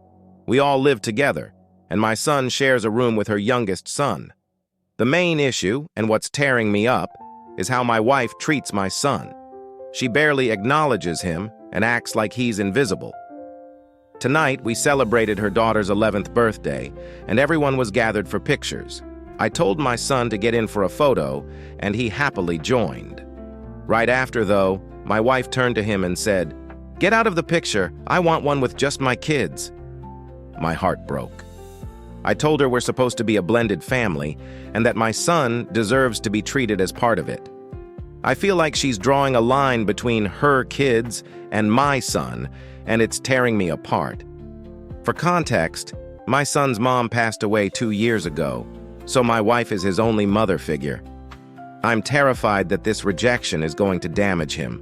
We all live together, and my son shares a room with her youngest son. The main issue, and what's tearing me up, is how my wife treats my son. She barely acknowledges him and acts like he's invisible. Tonight, we celebrated her daughter's 11th birthday, and everyone was gathered for pictures. I told my son to get in for a photo, and he happily joined. Right after, though, my wife turned to him and said, "Get out of the picture. I want one with just my kids." My heart broke. I told her we're supposed to be a blended family, and that my son deserves to be treated as part of it. I feel like she's drawing a line between her kids and my son, and it's tearing me apart. For context, my son's mom passed away 2 years ago, so my wife is his only mother figure. I'm terrified that this rejection is going to damage him.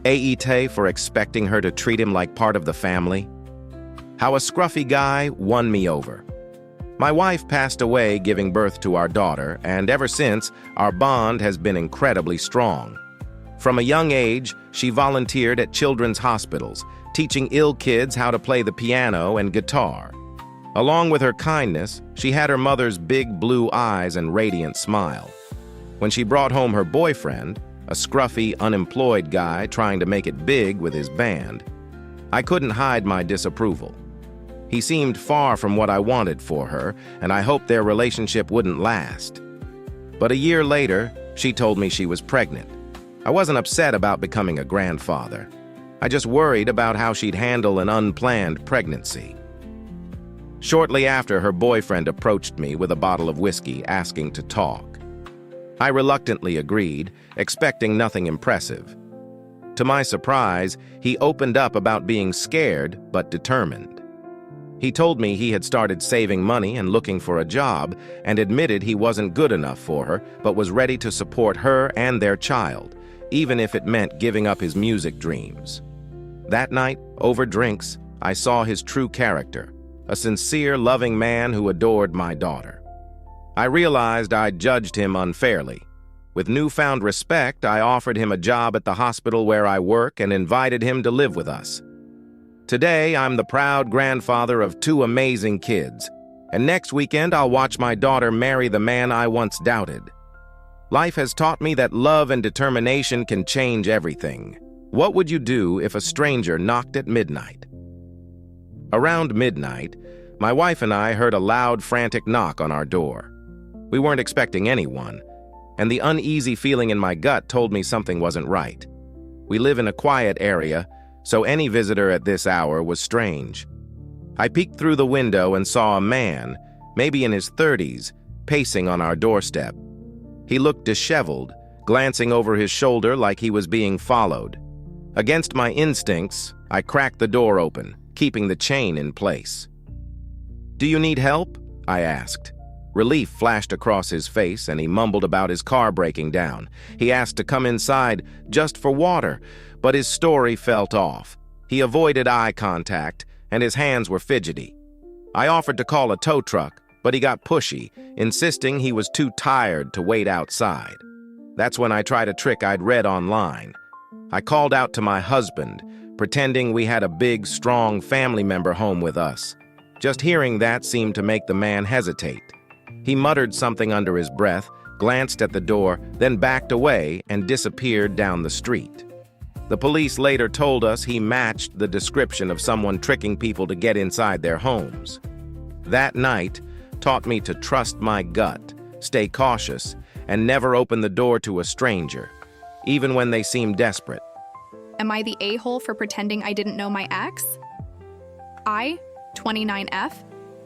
AITA for expecting her to treat him like part of the family. How a scruffy guy won me over. My wife passed away giving birth to our daughter, and ever since, our bond has been incredibly strong. From a young age, she volunteered at children's hospitals, teaching ill kids how to play the piano and guitar. Along with her kindness, she had her mother's big blue eyes and radiant smile. When she brought home her boyfriend, a scruffy, unemployed guy trying to make it big with his band, I couldn't hide my disapproval. He seemed far from what I wanted for her, and I hoped their relationship wouldn't last. But a year later, she told me she was pregnant. I wasn't upset about becoming a grandfather. I just worried about how she'd handle an unplanned pregnancy. Shortly after, her boyfriend approached me with a bottle of whiskey asking to talk. I reluctantly agreed, expecting nothing impressive. To my surprise, he opened up about being scared but determined. He told me he had started saving money and looking for a job, and admitted he wasn't good enough for her, but was ready to support her and their child, even if it meant giving up his music dreams. That night, over drinks, I saw his true character, a sincere, loving man who adored my daughter. I realized I'd judged him unfairly. With newfound respect, I offered him a job at the hospital where I work and invited him to live with us. Today, I'm the proud grandfather of 2 amazing kids, and next weekend I'll watch my daughter marry the man I once doubted. Life has taught me that love and determination can change everything. What would you do if a stranger knocked at midnight? Around midnight, my wife and I heard a loud, frantic knock on our door. We weren't expecting anyone, and the uneasy feeling in my gut told me something wasn't right. We live in a quiet area, so any visitor at this hour was strange. I peeked through the window and saw a man, maybe in his 30s, pacing on our doorstep. He looked disheveled, glancing over his shoulder like he was being followed. Against my instincts, I cracked the door open, keeping the chain in place. "Do you need help?" I asked. Relief flashed across his face, and he mumbled about his car breaking down. He asked to come inside just for water, but his story felt off. He avoided eye contact, and his hands were fidgety. I offered to call a tow truck, but he got pushy, insisting he was too tired to wait outside. That's when I tried a trick I'd read online. I called out to my husband, pretending we had a big, strong family member home with us. Just hearing that seemed to make the man hesitate. He muttered something under his breath, glanced at the door, then backed away and disappeared down the street. The police later told us he matched the description of someone tricking people to get inside their homes. that night taught me to trust my gut, stay cautious, and never open the door to a stranger, even when they seem desperate. Am I the a-hole for pretending I didn't know my ex? I, 29F,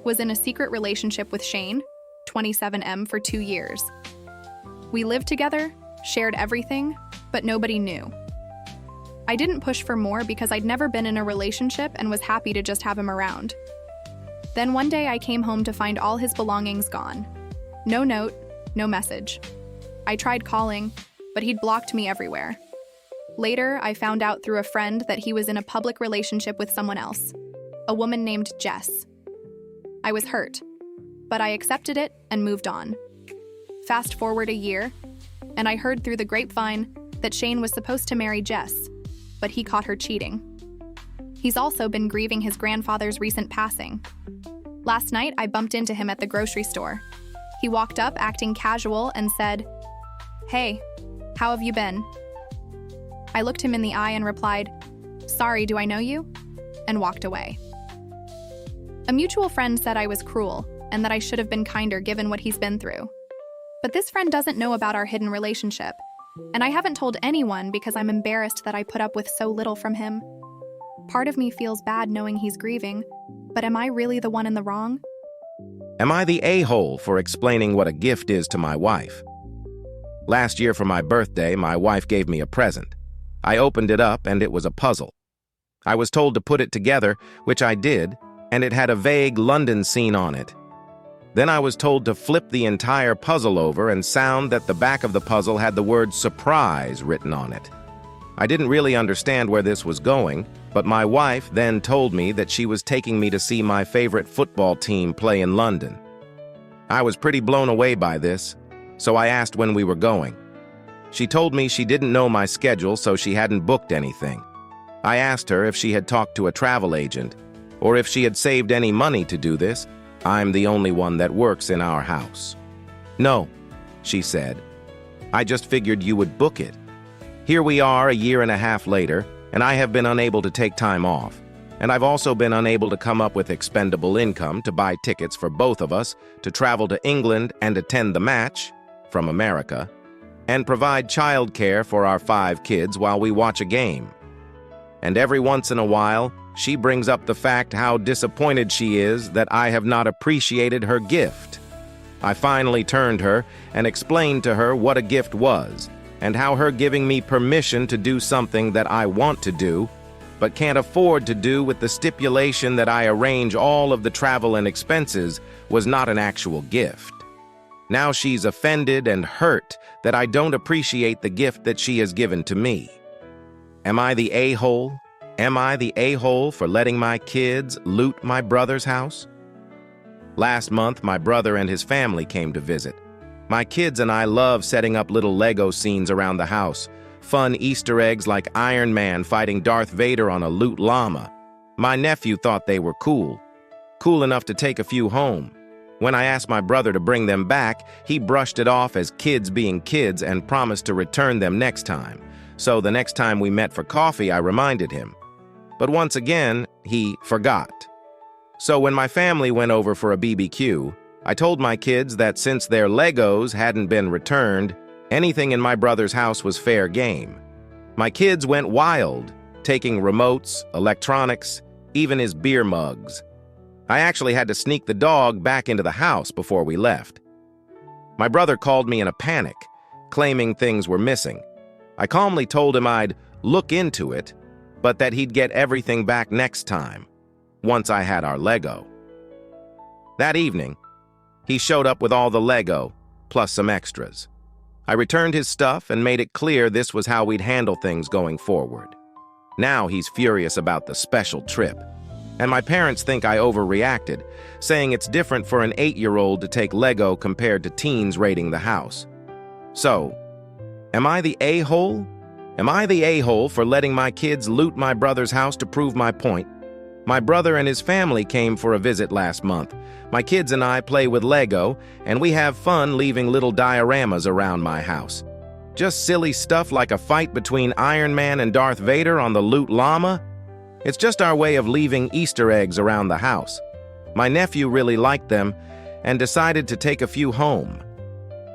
was in a secret relationship with Shane, 27M, for 2 years. We lived together, shared everything, but nobody knew. I didn't push for more because I'd never been in a relationship and was happy to just have him around. Then one day I came home to find all his belongings gone. No note, no message. I tried calling, but he'd blocked me everywhere. Later, I found out through a friend that he was in a public relationship with someone else, a woman named Jess. I was hurt, but I accepted it and moved on. Fast forward a year, and I heard through the grapevine that Shane was supposed to marry Jess, but he caught her cheating. He's also been grieving his grandfather's recent passing. Last night, I bumped into him at the grocery store. He walked up acting casual and said, "Hey, how have you been?" I looked him in the eye and replied, "Sorry, do I know you?" and walked away. A mutual friend said I was cruel and that I should have been kinder given what he's been through. But this friend doesn't know about our hidden relationship, and I haven't told anyone because I'm embarrassed that I put up with so little from him. Part of me feels bad knowing he's grieving, but am I really the one in the wrong? Am I the a-hole for explaining what a gift is to my wife? Last year for my birthday, my wife gave me a present. I opened it up and it was a puzzle. I was told to put it together, which I did, and it had a vague London scene on it. Then I was told to flip the entire puzzle over and sound that the back of the puzzle had the word surprise written on it. I didn't really understand where this was going, but my wife then told me that she was taking me to see my favorite football team play in London. I was pretty blown away by this, so I asked when we were going. She told me she didn't know my schedule, so she hadn't booked anything. I asked her if she had talked to a travel agent, or if she had saved any money to do this. I'm the only one that works in our house. "No," she said. "I just figured you would book it." Here we are a year and a half later, and I have been unable to take time off. And I've also been unable to come up with expendable income to buy tickets for both of us to travel to England and attend the match from America, and provide childcare for our 5 kids while we watch a game. And every once in a while, she brings up the fact how disappointed she is that I have not appreciated her gift. I finally turned her and explained to her what a gift was, and how her giving me permission to do something that I want to do, but can't afford to do with the stipulation that I arrange all of the travel and expenses, was not an actual gift. Now she's offended and hurt that I don't appreciate the gift that she has given to me. Am I the a-hole? Am I the a-hole for letting my kids loot my brother's house? Last month, my brother and his family came to visit. My kids and I love setting up little Lego scenes around the house, fun Easter eggs like Iron Man fighting Darth Vader on a loot llama. My nephew thought they were cool enough to take a few home. When I asked my brother to bring them back, he brushed it off as kids being kids and promised to return them next time. So the next time we met for coffee, I reminded him. But once again, he forgot. So when my family went over for a BBQ, I told my kids that since their Legos hadn't been returned, anything in my brother's house was fair game. My kids went wild, taking remotes, electronics, even his beer mugs. I actually had to sneak the dog back into the house before we left. My brother called me in a panic, claiming things were missing. I calmly told him I'd look into it, but that he'd get everything back next time, once I had our Lego. That evening, he showed up with all the Lego, plus some extras. I returned his stuff and made it clear this was how we'd handle things going forward. Now he's furious about the special trip. And my parents think I overreacted, saying it's different for an 8-year-old to take Lego compared to teens raiding the house. So, am I the a-hole? Am I the a-hole for letting my kids loot my brother's house to prove my point? My brother and his family came for a visit last month. My kids and I play with Lego, and we have fun leaving little dioramas around my house. Just silly stuff like a fight between Iron Man and Darth Vader on the loot llama. It's just our way of leaving Easter eggs around the house. My nephew really liked them and decided to take a few home.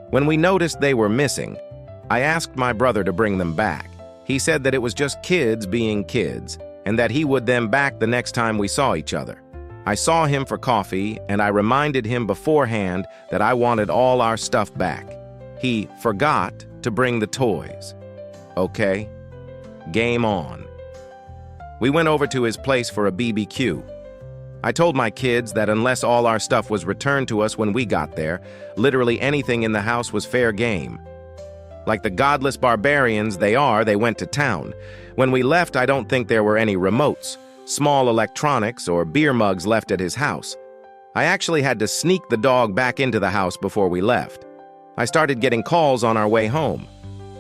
When we noticed they were missing, I asked my brother to bring them back. He said that it was just kids being kids, and that he would them back the next time we saw each other. I saw him for coffee, and I reminded him beforehand that I wanted all our stuff back. He forgot to bring the toys. Okay, game on. We went over to his place for a BBQ. I told my kids that unless all our stuff was returned to us when we got there, literally anything in the house was fair game. Like the godless barbarians they are, they went to town. When we left, I don't think there were any remotes, small electronics, or beer mugs left at his house. I actually had to sneak the dog back into the house before we left. I started getting calls on our way home.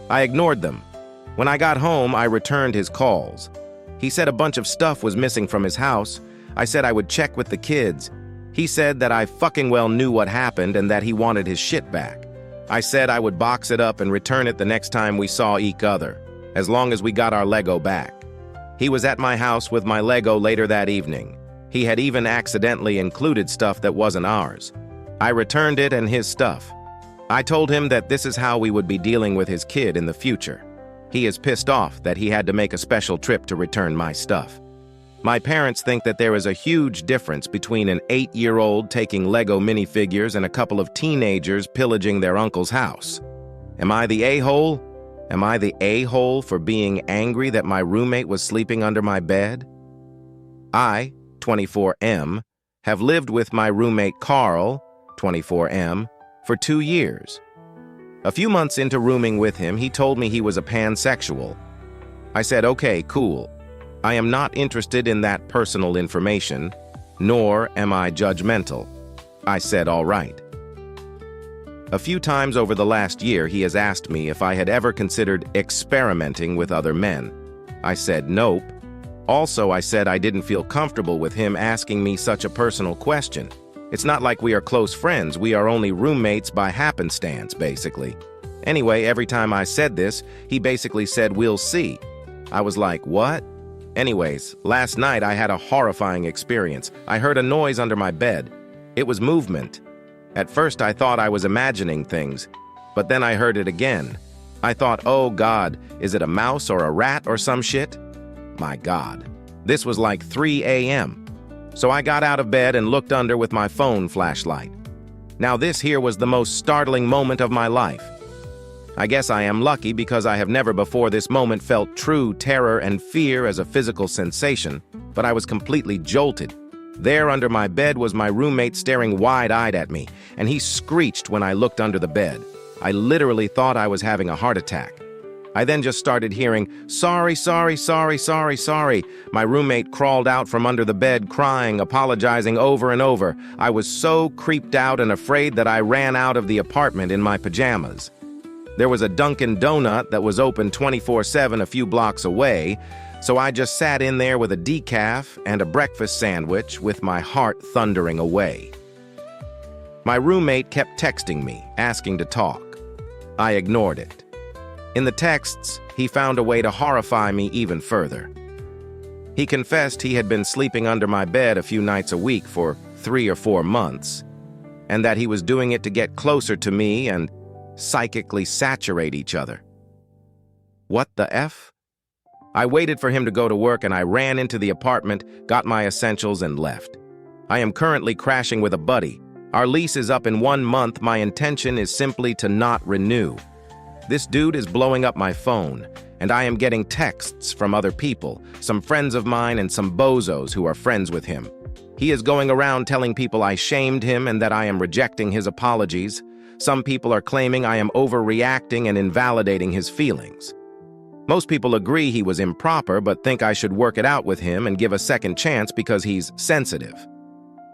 I ignored them. When I got home, I returned his calls. He said a bunch of stuff was missing from his house. I said I would check with the kids. He said that I fucking well knew what happened and that he wanted his shit back. I said I would box it up and return it the next time we saw each other, as long as we got our Lego back. He was at my house with my Lego later that evening. He had even accidentally included stuff that wasn't ours. I returned it and his stuff. I told him that this is how we would be dealing with his kid in the future. He is pissed off that he had to make a special trip to return my stuff. My parents think that there is a huge difference between an 8-year-old taking Lego minifigures and a couple of teenagers pillaging their uncle's house. Am I the a-hole? Am I the a-hole for being angry that my roommate was sleeping under my bed? I, 24M, have lived with my roommate Carl, 24M, for 2 years. A few months into rooming with him, he told me he was a pansexual. I said, okay, cool. I am not interested in that personal information, nor am I judgmental. I said, all right. A few times over the last year, he has asked me if I had ever considered experimenting with other men. I said, nope. Also, I said I didn't feel comfortable with him asking me such a personal question. It's not like we are close friends, we are only roommates by happenstance, basically. Anyway, every time I said this, he basically said, we'll see. I was like, what? Anyways, last night I had a horrifying experience. I heard a noise under my bed. It was movement. At first I thought I was imagining things, but then I heard it again. I thought, oh God, is it a mouse or a rat or some shit? My God. This was like 3 a.m. So I got out of bed and looked under with my phone flashlight. Now this here was the most startling moment of my life. I guess I am lucky because I have never before this moment felt true terror and fear as a physical sensation, but I was completely jolted. There under my bed was my roommate staring wide-eyed at me, and he screeched when I looked under the bed. I literally thought I was having a heart attack. I then just started hearing, sorry, sorry, sorry, sorry, sorry. My roommate crawled out from under the bed crying, apologizing over and over. I was so creeped out and afraid that I ran out of the apartment in my pajamas. There was a Dunkin' Donut that was open 24/7 a few blocks away, so I just sat in there with a decaf and a breakfast sandwich with my heart thundering away. My roommate kept texting me, asking to talk. I ignored it. In the texts, he found a way to horrify me even further. He confessed he had been sleeping under my bed a few nights a week for 3 or 4 months, and that he was doing it to get closer to me and psychically saturate each other. What the F? I waited for him to go to work and I ran into the apartment, got my essentials, and left. I am currently crashing with a buddy. Our lease is up in 1 month. My intention is simply to not renew. This dude is blowing up my phone, and I am getting texts from other people, some friends of mine and some bozos who are friends with him. He is going around telling people I shamed him and that I am rejecting his apologies. Some people are claiming I am overreacting and invalidating his feelings. Most people agree he was improper but think I should work it out with him and give a second chance because he's sensitive.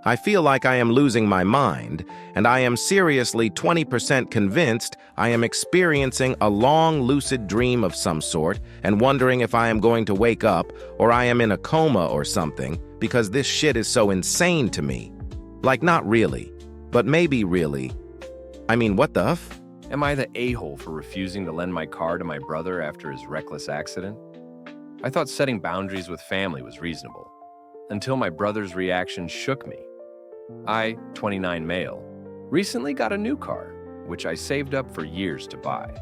I feel like I am losing my mind, and I am seriously 20% convinced I am experiencing a long lucid dream of some sort and wondering if I am going to wake up or I am in a coma or something because this shit is so insane to me. Like, not really, but maybe really. I mean, what the f? Am I the a-hole for refusing to lend my car to my brother after his reckless accident? I thought setting boundaries with family was reasonable, until my brother's reaction shook me. I, 29 male, recently got a new car, which I saved up for years to buy.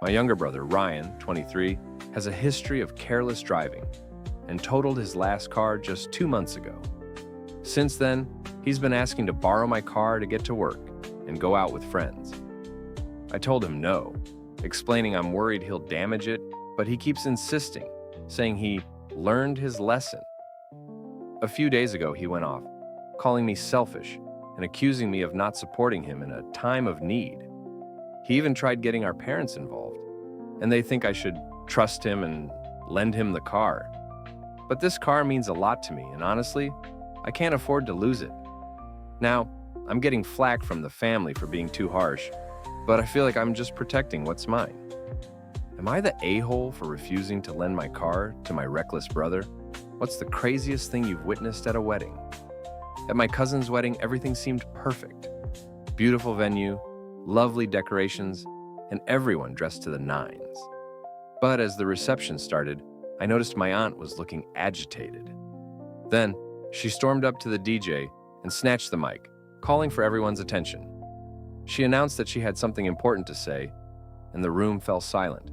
My younger brother, Ryan, 23, has a history of careless driving and totaled his last car just 2 months ago. Since then, he's been asking to borrow my car to get to work and go out with friends. I told him no, explaining I'm worried he'll damage it, but he keeps insisting, saying he learned his lesson. A few days ago, he went off, calling me selfish and accusing me of not supporting him in a time of need. He even tried getting our parents involved, and they think I should trust him and lend him the car. But this car means a lot to me, and honestly, I can't afford to lose it. Now, I'm getting flack from the family for being too harsh, but I feel like I'm just protecting what's mine. Am I the a-hole for refusing to lend my car to my reckless brother? What's the craziest thing you've witnessed at a wedding? At my cousin's wedding, everything seemed perfect. Beautiful venue, lovely decorations, and everyone dressed to the nines. But as the reception started, I noticed my aunt was looking agitated. Then, she stormed up to the DJ and snatched the mic, calling for everyone's attention. She announced that she had something important to say, and the room fell silent.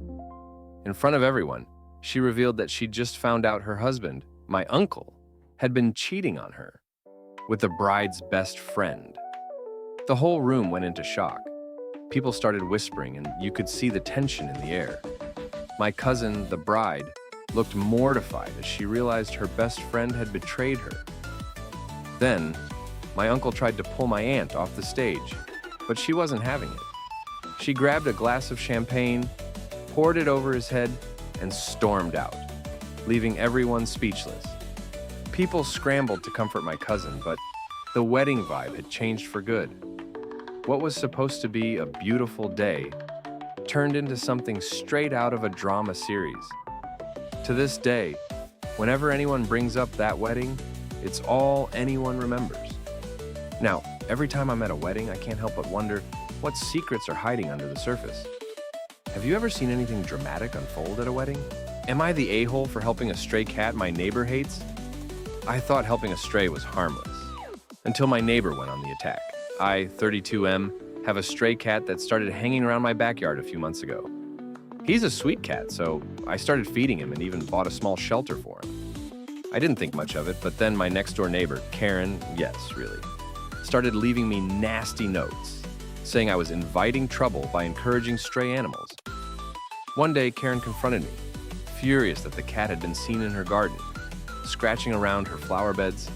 In front of everyone, she revealed that she'd just found out her husband, my uncle, had been cheating on her with the bride's best friend. The whole room went into shock. People started whispering, and you could see the tension in the air. My cousin, the bride, looked mortified as she realized her best friend had betrayed her. Then, my uncle tried to pull my aunt off the stage, but she wasn't having it. She grabbed a glass of champagne, poured it over his head, and stormed out, leaving everyone speechless. People scrambled to comfort my cousin, but the wedding vibe had changed for good. What was supposed to be a beautiful day turned into something straight out of a drama series. To this day, whenever anyone brings up that wedding, it's all anyone remembers. Now, every time I'm at a wedding, I can't help but wonder what secrets are hiding under the surface. Have you ever seen anything dramatic unfold at a wedding? Am I the a-hole for helping a stray cat my neighbor hates? I thought helping a stray was harmless, until my neighbor went on the attack. I, 32M, have a stray cat that started hanging around my backyard a few months ago. He's a sweet cat, so I started feeding him and even bought a small shelter for him. I didn't think much of it, but then my next-door neighbor, Karen, yes, really, started leaving me nasty notes, saying I was inviting trouble by encouraging stray animals. One day, Karen confronted me, furious that the cat had been seen in her garden, scratching around her flower beds.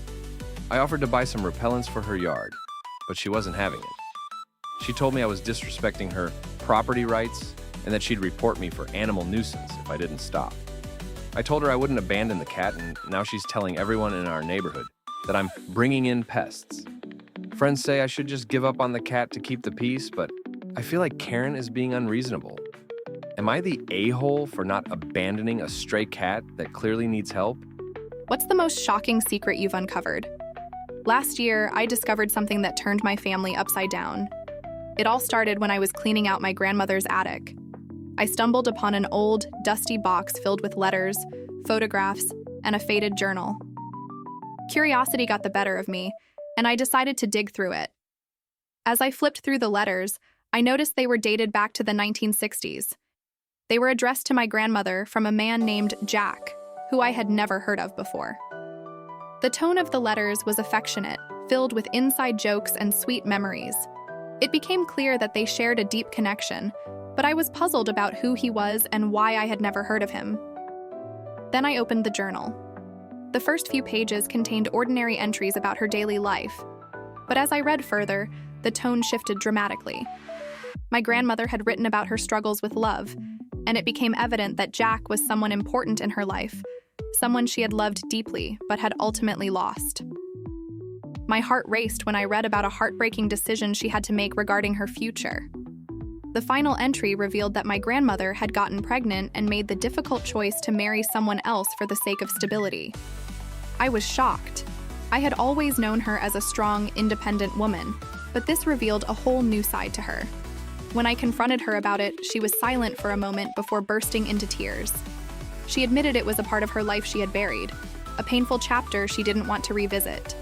I offered to buy some repellents for her yard, but she wasn't having it. She told me I was disrespecting her property rights and that she'd report me for animal nuisance if I didn't stop. I told her I wouldn't abandon the cat, and now she's telling everyone in our neighborhood that I'm bringing in pests. Friends say I should just give up on the cat to keep the peace, but I feel like Karen is being unreasonable. Am I the a-hole for not abandoning a stray cat that clearly needs help? What's the most shocking secret you've uncovered? Last year, I discovered something that turned my family upside down. It all started when I was cleaning out my grandmother's attic. I stumbled upon an old, dusty box filled with letters, photographs, and a faded journal. Curiosity got the better of me, and I decided to dig through it. As I flipped through the letters, I noticed they were dated back to the 1960s. They were addressed to my grandmother from a man named Jack, who I had never heard of before. The tone of the letters was affectionate, filled with inside jokes and sweet memories. It became clear that they shared a deep connection, but I was puzzled about who he was and why I had never heard of him. Then I opened the journal. The first few pages contained ordinary entries about her daily life, but as I read further, the tone shifted dramatically. My grandmother had written about her struggles with love, and it became evident that Jack was someone important in her life, someone she had loved deeply but had ultimately lost. My heart raced when I read about a heartbreaking decision she had to make regarding her future. The final entry revealed that my grandmother had gotten pregnant and made the difficult choice to marry someone else for the sake of stability. I was shocked. I had always known her as a strong, independent woman, but this revealed a whole new side to her. When I confronted her about it, she was silent for a moment before bursting into tears. She admitted it was a part of her life she had buried, a painful chapter she didn't want to revisit.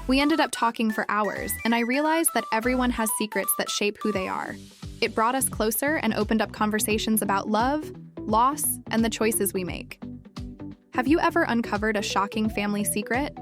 We ended up talking for hours, and I realized that everyone has secrets that shape who they are. It brought us closer and opened up conversations about love, loss, and the choices we make. Have you ever uncovered a shocking family secret?